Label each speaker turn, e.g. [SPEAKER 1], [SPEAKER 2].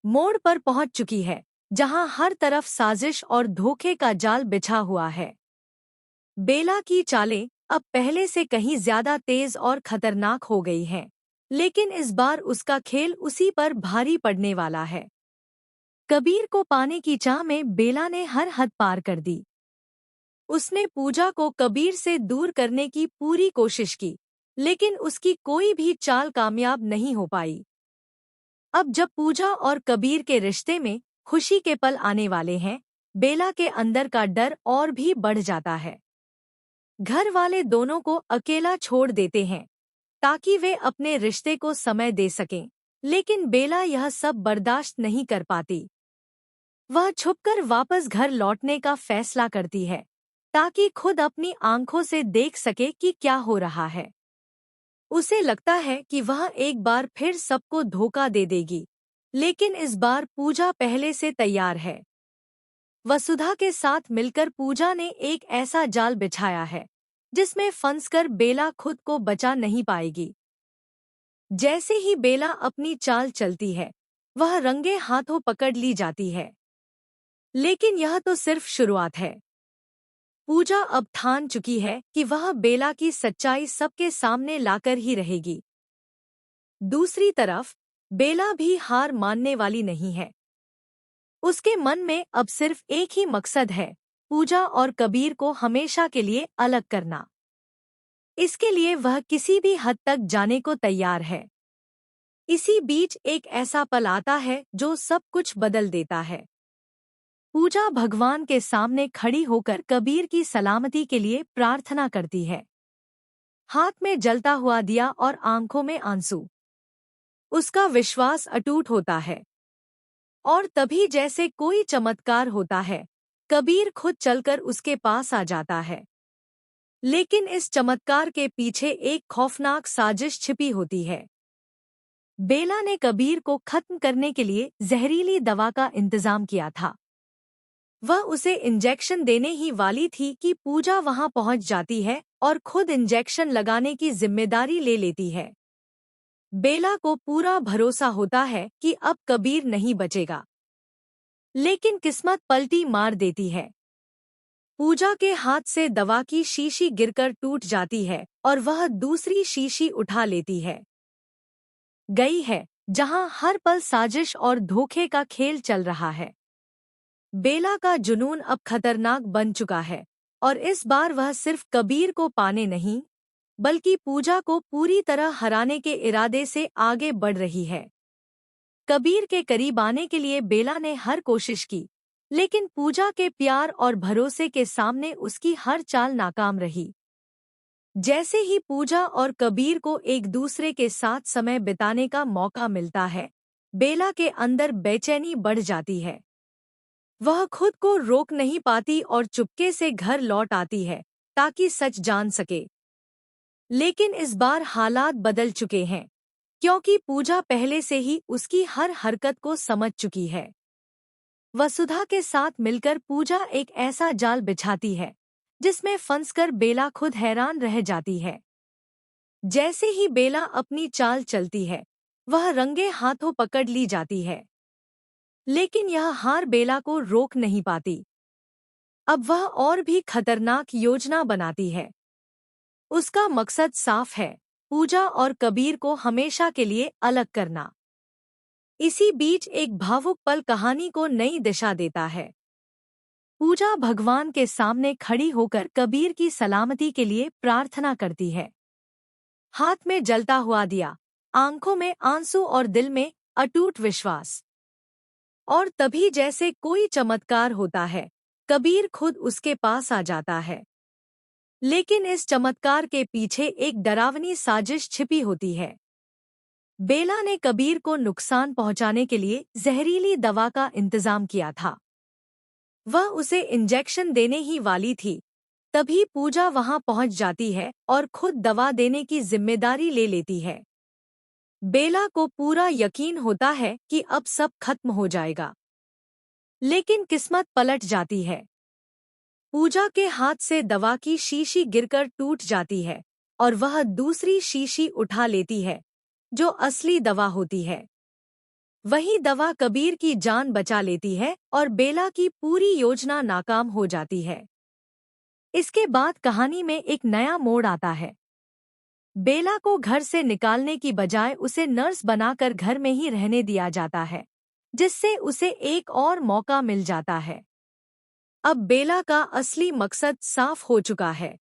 [SPEAKER 1] मोड़ पर पहुंच चुकी है, जहां हर तरफ साजिश और धोखे का जाल बिछा हुआ है। बेला की चालें अब पहले से कहीं ज्यादा तेज और खतरनाक हो गई हैं, लेकिन इस बार उसका खेल उसी पर भारी पड़ने वाला है। कबीर को पाने की चाह में बेला ने हर हद पार कर दी। उसने पूजा को कबीर से दूर करने की पूरी कोशिश की, लेकिन उसकी कोई भी चाल कामयाब नहीं हो पाई। अब जब पूजा और कबीर के रिश्ते में खुशी के पल आने वाले हैं, बेला के अंदर का डर और भी बढ़ जाता है। घर वाले दोनों को अकेला छोड़ देते हैं ताकि वे अपने रिश्ते को समय दे सकें, लेकिन बेला यह सब बर्दाश्त नहीं कर पाती। वह छुपकर वापस घर लौटने का फैसला करती है ताकि खुद अपनी आंखों से देख सके कि क्या हो रहा है। उसे लगता है कि वह एक बार फिर सबको धोखा दे देगी, लेकिन इस बार पूजा पहले से तैयार है। वसुधा के साथ मिलकर पूजा ने एक ऐसा जाल बिछाया है जिसमें फंसकर बेला खुद को बचा नहीं पाएगी। जैसे ही बेला अपनी चाल चलती है, वह रंगे हाथों पकड़ ली जाती है। लेकिन यह तो सिर्फ शुरुआत है। पूजा अब ठान चुकी है कि वह बेला की सच्चाई सबके सामने लाकर ही रहेगी। दूसरी तरफ बेला भी हार मानने वाली नहीं है। उसके मन में अब सिर्फ एक ही मकसद है, पूजा और कबीर को हमेशा के लिए अलग करना। इसके लिए वह किसी भी हद तक जाने को तैयार है। इसी बीच एक ऐसा पल आता है जो सब कुछ बदल देता है। पूजा भगवान के सामने खड़ी होकर कबीर की सलामती के लिए प्रार्थना करती है। हाथ में जलता हुआ दिया और आंखों में आंसू। उसका विश्वास अटूट होता है। और तभी जैसे कोई चमत्कार होता है, कबीर खुद चलकर उसके पास आ जाता है। लेकिन इस चमत्कार के पीछे एक खौफनाक साजिश छिपी होती है। बेला ने कबीर को खत्म करने के लिए जहरीली दवा का इंतजाम किया था। वह उसे इंजेक्शन देने ही वाली थी कि पूजा वहां पहुंच जाती है और खुद इंजेक्शन लगाने की जिम्मेदारी ले लेती है। बेला को पूरा भरोसा होता है कि अब कबीर नहीं बचेगा, लेकिन किस्मत पलटी मार देती है। पूजा के हाथ से दवा की शीशी गिरकर टूट जाती है और वह दूसरी शीशी उठा लेती है। गई है जहां हर पल साजिश और धोखे का खेल चल रहा है। बेला का जुनून अब खतरनाक बन चुका है और इस बार वह सिर्फ कबीर को पाने नहीं, बल्कि पूजा को पूरी तरह हराने के इरादे से आगे बढ़ रही है। कबीर के करीब आने के लिए बेला ने हर कोशिश की, लेकिन पूजा के प्यार और भरोसे के सामने उसकी हर चाल नाकाम रही। जैसे ही पूजा और कबीर को एक दूसरे के साथ समय बिताने का मौका मिलता है, बेला के अंदर बेचैनी बढ़ जाती है। वह खुद को रोक नहीं पाती और चुपके से घर लौट आती है ताकि सच जान सके। लेकिन इस बार हालात बदल चुके हैं, क्योंकि पूजा पहले से ही उसकी हर हरकत को समझ चुकी है। वसुधा के साथ मिलकर पूजा एक ऐसा जाल बिछाती है जिसमें फंसकर बेला खुद हैरान रह जाती है। जैसे ही बेला अपनी चाल चलती है, वह रंगे हाथों पकड़ ली जाती है। लेकिन यह हार बेला को रोक नहीं पाती। अब वह और भी खतरनाक योजना बनाती है। उसका मकसद साफ है, पूजा और कबीर को हमेशा के लिए अलग करना। इसी बीच एक भावुक पल कहानी को नई दिशा देता है। पूजा भगवान के सामने खड़ी होकर कबीर की सलामती के लिए प्रार्थना करती है। हाथ में जलता हुआ दिया, आंखों में आंसू और दिल में अटूट विश्वास। और तभी जैसे कोई चमत्कार होता है, कबीर खुद उसके पास आ जाता है। लेकिन इस चमत्कार के पीछे एक डरावनी साजिश छिपी होती है। बेला ने कबीर को नुकसान पहुंचाने के लिए जहरीली दवा का इंतजाम किया था। वह उसे इंजेक्शन देने ही वाली थी, तभी पूजा वहां पहुंच जाती है और खुद दवा देने की जिम्मेदारी ले लेती है। बेला को पूरा यकीन होता है कि अब सब खत्म हो जाएगा, लेकिन किस्मत पलट जाती है। पूजा के हाथ से दवा की शीशी गिरकर टूट जाती है और वह दूसरी शीशी उठा लेती है, जो असली दवा होती है। वही दवा कबीर की जान बचा लेती है और बेला की पूरी योजना नाकाम हो जाती है। इसके बाद कहानी में एक नया मोड़ आता है। बेला को घर से निकालने की बजाय उसे नर्स बनाकर घर में ही रहने दिया जाता है, जिससे उसे एक और मौका मिल जाता है। अब बेला का असली मकसद साफ हो चुका है।